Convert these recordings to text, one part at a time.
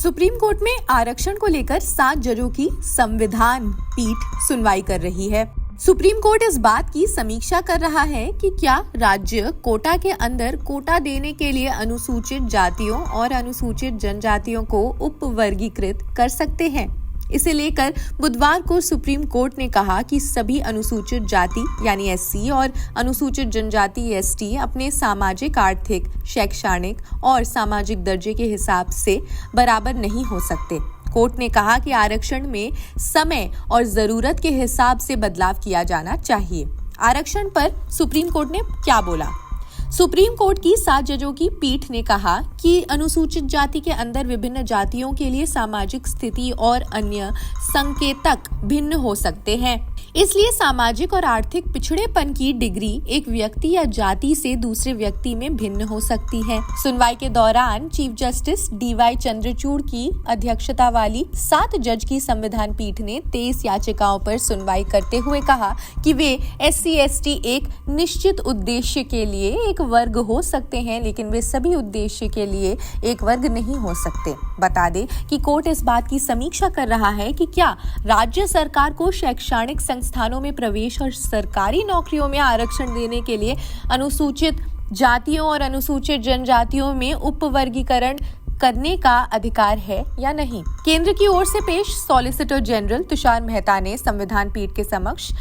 Supreme court में आरक्षण को लेकर 7 जजों की संविधान पीठ सुनवाई कर रही है। सुप्रीम कोर्ट इस बात की समीक्षा कर रहा है कि क्या राज्य कोटा के अंदर कोटा देने के लिए अनुसूचित जातियों और अनुसूचित जनजातियों को उपवर्गीकृत कर सकते हैं। इसे लेकर बुधवार को सुप्रीम कोर्ट ने कहा कि सभी अनुसूचित जाति यानी एससी और अनुसूचित जनजाति एसटी अपने सामाजिक, आर्थिक, शैक्षणिक और सामाजिक दर्जे के हिसाब से बराबर नहीं हो सकते। कोर्ट ने कहा कि आरक्षण में समय और जरूरत के हिसाब से बदलाव किया जाना चाहिए। आरक्षण पर सुप्रीम कोर्ट ने क्या बोला? सुप्रीम कोर्ट की 7 जजों की पीठ ने कहा कि अनुसूचित जाति के अंदर विभिन्न जातियों के लिए सामाजिक स्थिति और अन्य संकेतक भिन्न हो सकते हैं। इसलिए सामाजिक और आर्थिक पिछड़ेपन की डिग्री एक व्यक्ति या जाति से दूसरे व्यक्ति में भिन्न हो सकती है। सुनवाई के दौरान चीफ जस्टिस DY चंद्रचूड़ की अध्यक्षता वाली 7 जज की संविधान पीठ ने 23 याचिकाओं पर सुनवाई करते हुए कहा कि वे SC/ST एक निश्चित उद्देश्य के लिए एक वर्ग हो सकते हैं, लेकिन वे सभी उद्देश्य के लिए एक वर्ग नहीं हो सकते। बता दें कि कोर्ट इस बात की समीक्षा कर रहा है कि क्या राज्य सरकार को शैक्षणिक संस्थानों में प्रवेश और सरकारी नौकरियों में आरक्षण देने के लिए अनुसूचित जातियों और अनुसूचित जनजातियों में उपवर्गीकरण करने का अधिकार है या नहीं। केंद्र की ओर से पेश सॉलिसिटर जनरल तुषार मेहता ने संविधान पीठ के समक्ष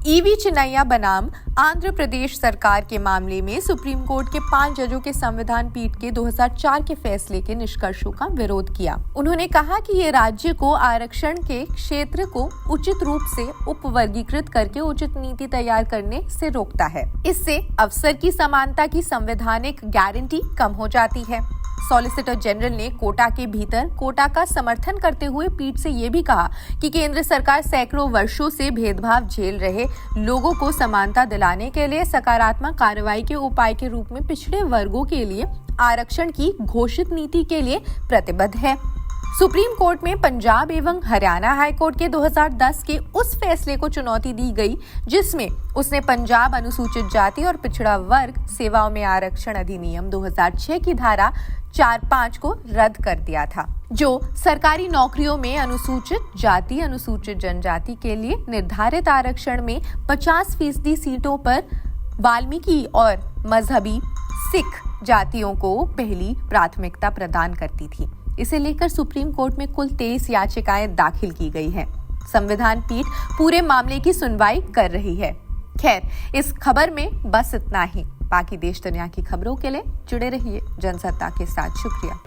EV चिन्नैया बनाम आंध्र प्रदेश सरकार के मामले में सुप्रीम कोर्ट के 5 जजों के संविधान पीठ के 2004 के फैसले के निष्कर्षों का विरोध किया। उन्होंने कहा कि ये राज्य को आरक्षण के क्षेत्र को उचित रूप से उपवर्गीकृत करके उचित नीति तैयार करने से रोकता है। इससे अवसर की समानता की संवैधानिक गारंटी कम हो जाती है। सॉलिसिटर जनरल ने कोटा के भीतर कोटा का समर्थन करते हुए पीठ से ये भी कहा कि केंद्र सरकार सैकड़ों वर्षों से भेदभाव झेल रहे लोगों को समानता दिलाने के लिए सकारात्मक कार्रवाई के उपाय के रूप में पिछड़े वर्गों के लिए आरक्षण की घोषित नीति के लिए प्रतिबद्ध है। सुप्रीम कोर्ट में पंजाब एवं हरियाणा हाईकोर्ट के 2010 के उस फैसले को चुनौती दी गई जिसमें उसने पंजाब अनुसूचित जाति और पिछड़ा वर्ग सेवाओं में आरक्षण अधिनियम 2006 की धारा 4(5) को रद्द कर दिया था, जो सरकारी नौकरियों में अनुसूचित जाति, अनुसूचित जनजाति के लिए निर्धारित आरक्षण में 50% सीटों पर वाल्मीकि और मजहबी सिख जातियों को पहली प्राथमिकता प्रदान करती थी। इसे लेकर सुप्रीम कोर्ट में कुल 23 याचिकाएं दाखिल की गई हैं। संविधान पीठ पूरे मामले की सुनवाई कर रही है। खैर, इस खबर में बस इतना ही। बाकी देश दुनिया की खबरों के लिए जुड़े रहिए जनसत्ता के साथ। शुक्रिया।